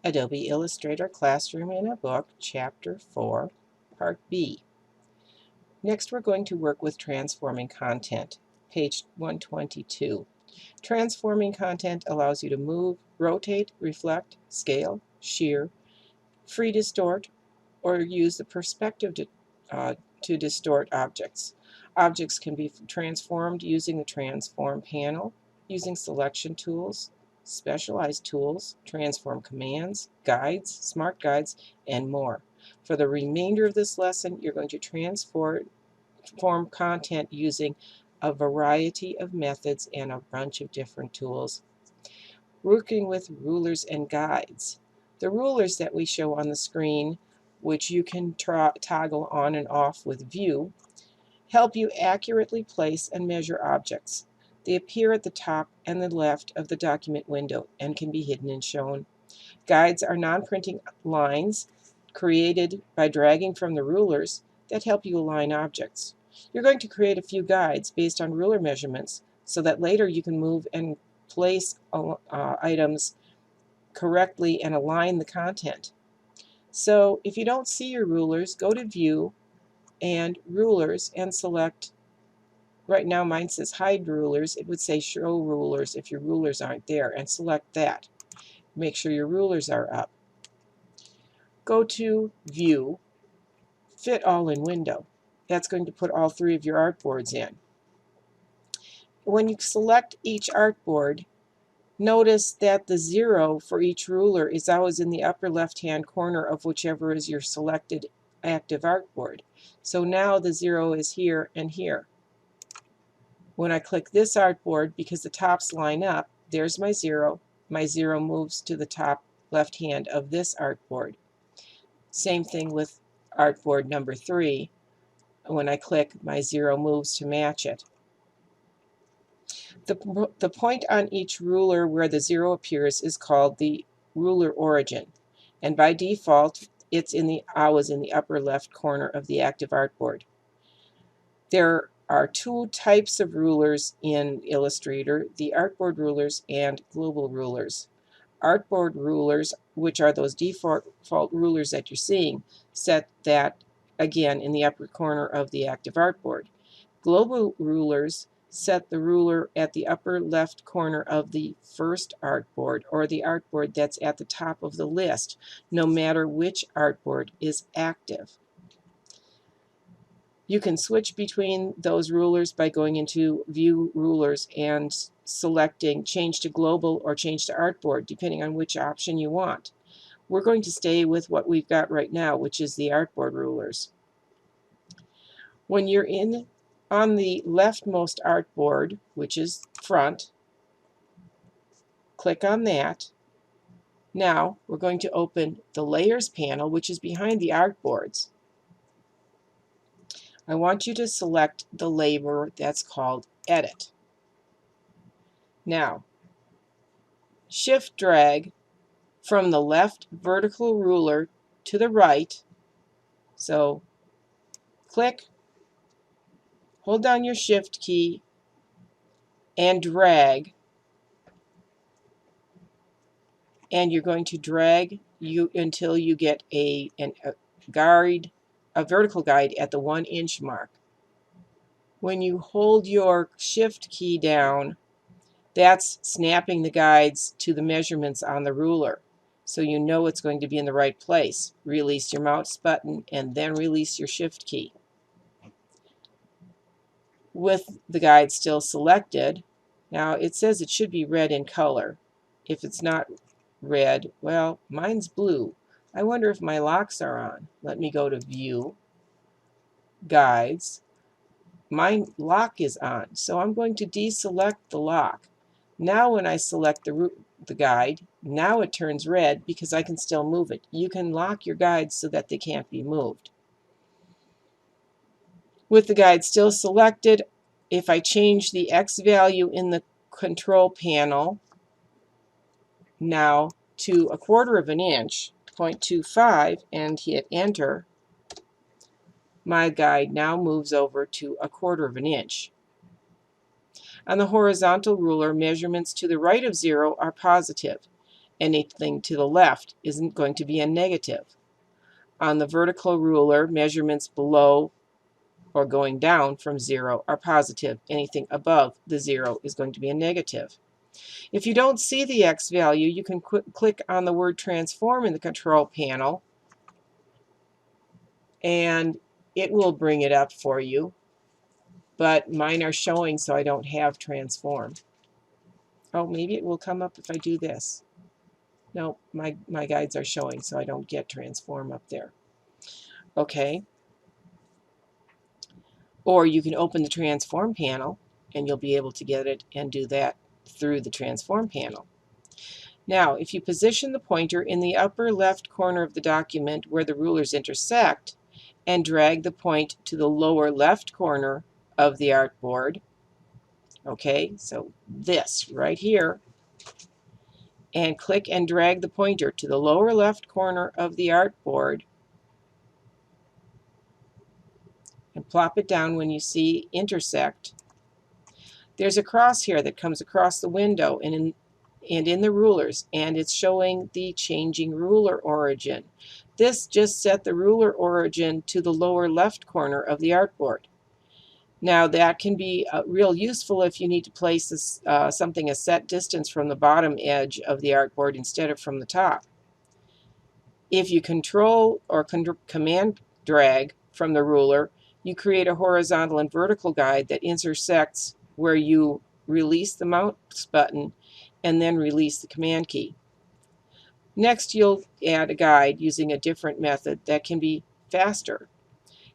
Adobe Illustrator Classroom in a Book, Chapter 4, Part B. Next, we're going to work with transforming content, page 122. Transforming content allows you to move, rotate, reflect, scale, shear, free distort, or use the perspective to distort objects. Objects can be transformed using the Transform panel, using selection tools, specialized tools, transform commands, guides, smart guides, and more. For the remainder of this lesson, you're going to transform content using a variety of methods and a bunch of different tools. Working with rulers and guides. The rulers that we show on the screen, which you can toggle on and off with View, help you accurately place and measure objects. They appear at the top and the left of the document window and can be hidden and shown. Guides are non-printing lines created by dragging from the rulers that help you align objects. You're going to create a few guides based on ruler measurements so that later you can move and place items correctly and align the content. So if you don't see your rulers, go to View and Rulers and select, right now mine says Hide Rulers. It would say Show Rulers if your rulers aren't there, and select that. Make sure your rulers are up. Go to View, Fit All in Window. That's going to put all three of your artboards in. When you select each artboard, notice that the 0 for each ruler is always in the upper left-hand corner of whichever is your selected active artboard. So now the 0 is here and here. When I click this artboard, because the tops line up, there's my 0. My 0 moves to the top left hand of this artboard. Same thing with artboard number 3. When I click, my 0 moves to match it. The point on each ruler where the 0 appears is called the ruler origin, and by default it's always in the upper left corner of the active artboard. There are two types of rulers in Illustrator: the artboard rulers and global rulers. Artboard rulers, which are those default rulers that you're seeing, set that again in the upper corner of the active artboard. Global rulers set the ruler at the upper left corner of the first artboard, or the artboard that's at the top of the list, no matter which artboard is active. You can switch between those rulers by going into View Rulers and selecting Change to Global or Change to Artboard, depending on which option you want. We're going to stay with what we've got right now, which is the artboard rulers. When you're on the leftmost artboard, which is front, click on that. Now we're going to open the Layers panel, which is behind the artboards. I want you to select the label that's called Edit. Now, shift drag from the left vertical ruler to the right. So click, hold down your shift key, and drag. And you're going to drag until you get a vertical guide at the 1-inch mark. When you hold your shift key down, that's snapping the guides to the measurements on the ruler, so you know it's going to be in the right place. Release your mouse button and then release your shift key. With the guide still selected, now it says it should be red in color. If it's not red, well, mine's blue. I wonder if my locks are on. Let me go to View, Guides. My lock is on, so I'm going to deselect the lock. Now when I select the guide, now it turns red because I can still move it. You can lock your guides so that they can't be moved. With the guide still selected, if I change the X value in the control panel now to 1/4 of an inch, 0.25, and hit enter, my guide now moves over to 1/4 of an inch. On the horizontal ruler, measurements to the right of 0 are positive. Anything to the left isn't going to be a negative. On the vertical ruler, measurements below or going down from 0 are positive. Anything above the 0 is going to be a negative. If you don't see the X value, you can click on the word transform in the control panel, and it will bring it up for you. But mine are showing, so I don't have transform. Oh, maybe it will come up if I do this. No, my guides are showing, so I don't get transform up there. Okay. Or you can open the transform panel, and you'll be able to get it and do that through the transform panel. Now, if you position the pointer in the upper left corner of the document where the rulers intersect and drag the point to the lower left corner of the artboard, okay, so this right here, and click and drag the pointer to the lower left corner of the artboard and plop it down when you see intersect, there's a crosshair that comes across the window and in the rulers, and it's showing the changing ruler origin. This just set the ruler origin to the lower left corner of the artboard. Now that can be real useful if you need to place this, something a set distance from the bottom edge of the artboard instead of from the top. If you control or command drag from the ruler, you create a horizontal and vertical guide that intersects where you release the mouse button and then release the command key. Next, you'll add a guide using a different method that can be faster.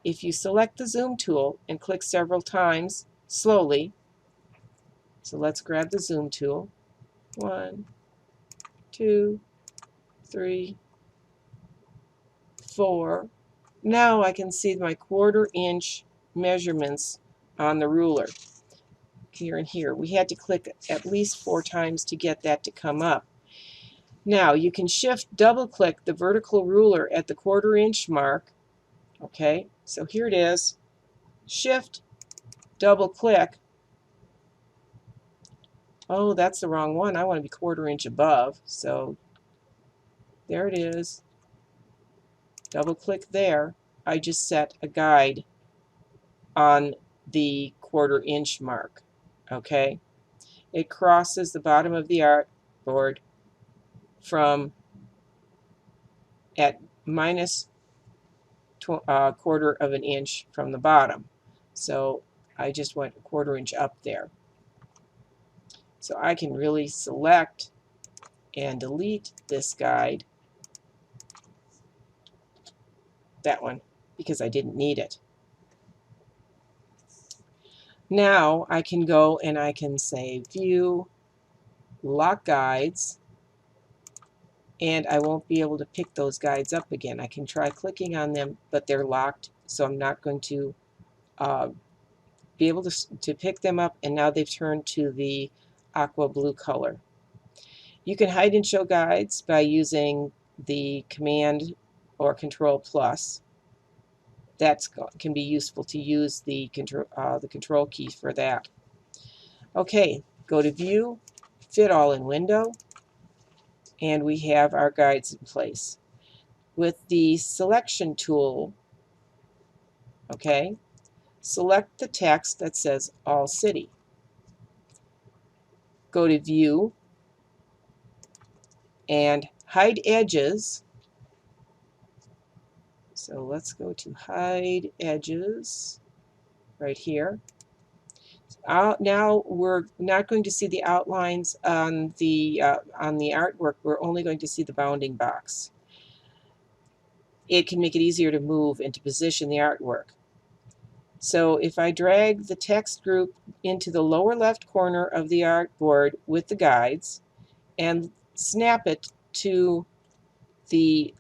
If you select the zoom tool and click several times slowly, so let's grab the zoom tool, 1, 2, 3, 4. Now I can see my 1/4 inch measurements on the ruler here and here. We had to click at least 4 times to get that to come up. Now you can double click the vertical ruler at the 1/4 inch mark. Okay, so here it is. Shift, double click. Oh, that's the wrong one. I want to be 1/4 inch above. So there it is. Double click there. I just set a guide on the 1/4 inch mark. Okay, it crosses the bottom of the artboard from at minus 1/4 of an inch from the bottom. So I just went 1/4 inch up there. So I can really select and delete this guide, that one, because I didn't need it. Now I can go and I can say View, Lock Guides, and I won't be able to pick those guides up again. I can try clicking on them, but they're locked, so I'm not going to be able to pick them up, and now they've turned to the aqua blue color. You can hide and show guides by using the Command or Control plus. That can be useful to use the control key for that. Okay, go to View, Fit All in Window, and we have our guides in place. With the Selection tool, okay, select the text that says All City. Go to View and Hide Edges. So let's go to Hide Edges right here. Now we're not going to see the outlines on the artwork. We're only going to see the bounding box. It can make it easier to move and to position the artwork. So if I drag the text group into the lower left corner of the artboard with the guides and snap it to the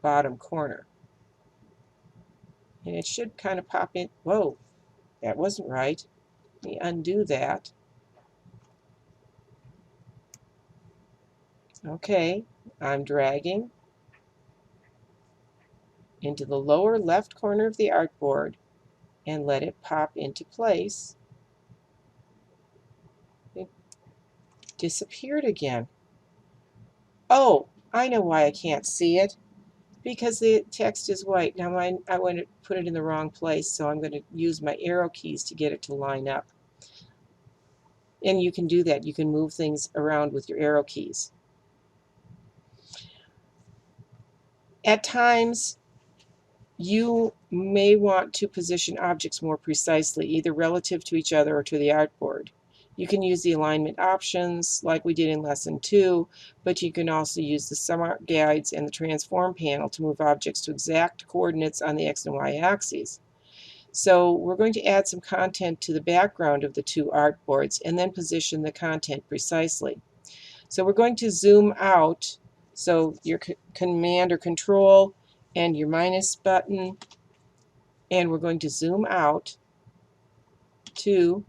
bottom corner, and it should kind of pop in. Whoa, that wasn't right. Let me undo that. Okay, I'm dragging into the lower left corner of the artboard and let it pop into place. It disappeared again. Oh, I know why I can't see it. Because the text is white. Now I want to put it in the wrong place, so I'm going to use my arrow keys to get it to line up. And you can do that. You can move things around with your arrow keys. At times, you may want to position objects more precisely, either relative to each other or to the artboard. You can use the alignment options like we did in Lesson 2, but you can also use the Smart Guides and the Transform panel to move objects to exact coordinates on the X and Y axes. So we're going to add some content to the background of the two artboards and then position the content precisely. So we're going to zoom out, so your Command or Control and your minus button, and we're going to zoom out 2,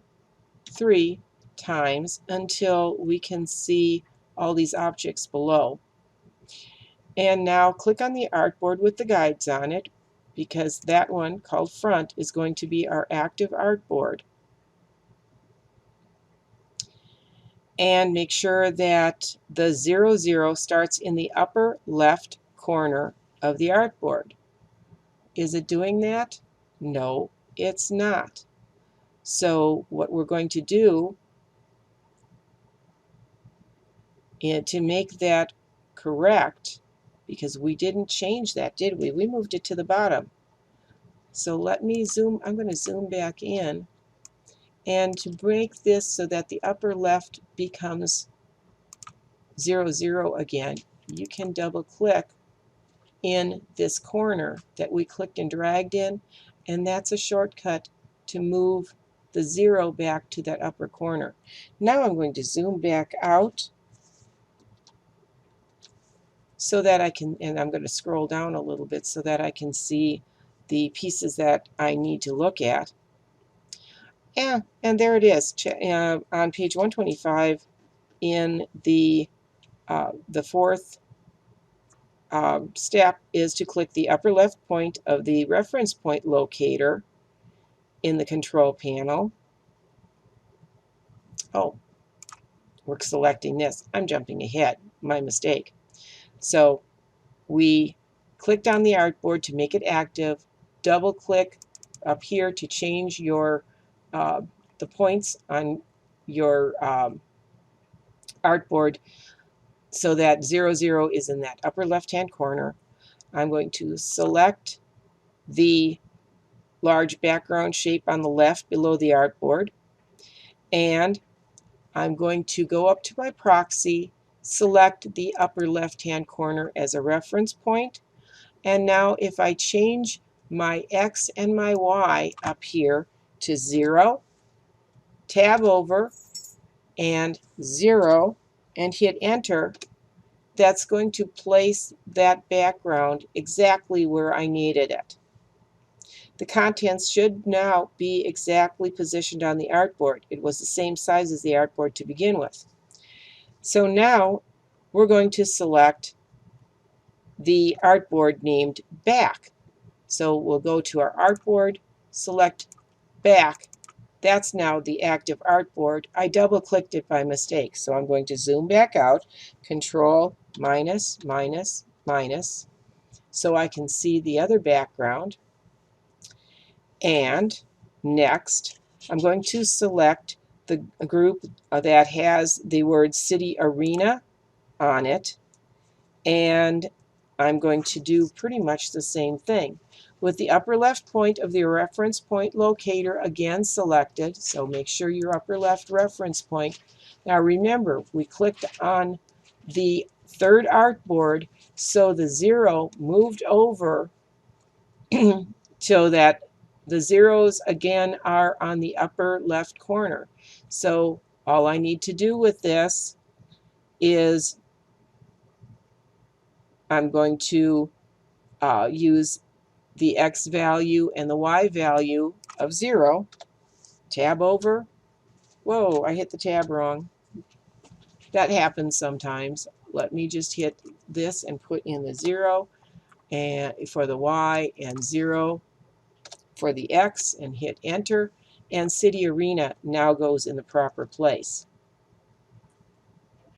3 times until we can see all these objects below. And now click on the artboard with the guides on it, because that one called front is going to be our active artboard. And make sure that the 0, 0 starts in the upper left corner of the artboard. Is it doing that? No, it's not. So what we're going to do to make that correct, because we didn't change that, did we? We moved it to the bottom. So let me zoom, I'm going to zoom back in, and to break this so that the upper left becomes 0, 0 again, you can double click in this corner that we clicked and dragged in, and that's a shortcut to move the 0 back to that upper corner. Now I'm going to zoom back out so that I can, and I'm going to scroll down a little bit so that I can see the pieces that I need to look at. And there it is on page 125 in the fourth step is to click the upper left point of the reference point locator in the control panel. Oh, we're selecting this. I'm jumping ahead. My mistake. So we clicked on the artboard to make it active. Double click up here to change your the points on your artboard so that 0, 0 is in that upper left hand corner. I'm going to select the large background shape on the left below the artboard, and I'm going to go up to my proxy, select the upper left hand corner as a reference point, and now if I change my X and my Y up here to 0, tab over and 0 and hit enter, that's going to place that background exactly where I needed it. The contents should now be exactly positioned on the artboard. It was the same size as the artboard to begin with. So now we're going to select the artboard named Back. So we'll go to our artboard, select Back. That's now the active artboard. I double clicked it by mistake, so I'm going to zoom back out, Control minus, minus, minus, so I can see the other background. And next, I'm going to select the group that has the word City Arena on it, and I'm going to do pretty much the same thing. With the upper left point of the reference point locator again selected, so make sure your upper left reference point. Now remember, we clicked on the third artboard, so the 0 moved over so that the zeros again are on the upper left corner. So all I need to do with this is I'm going to use the X value and the Y value of 0, tab over. Whoa, I hit the tab wrong. That happens sometimes. Let me just hit this and put in the 0 and for the Y and 0 for the X and hit enter, and City Arena now goes in the proper place.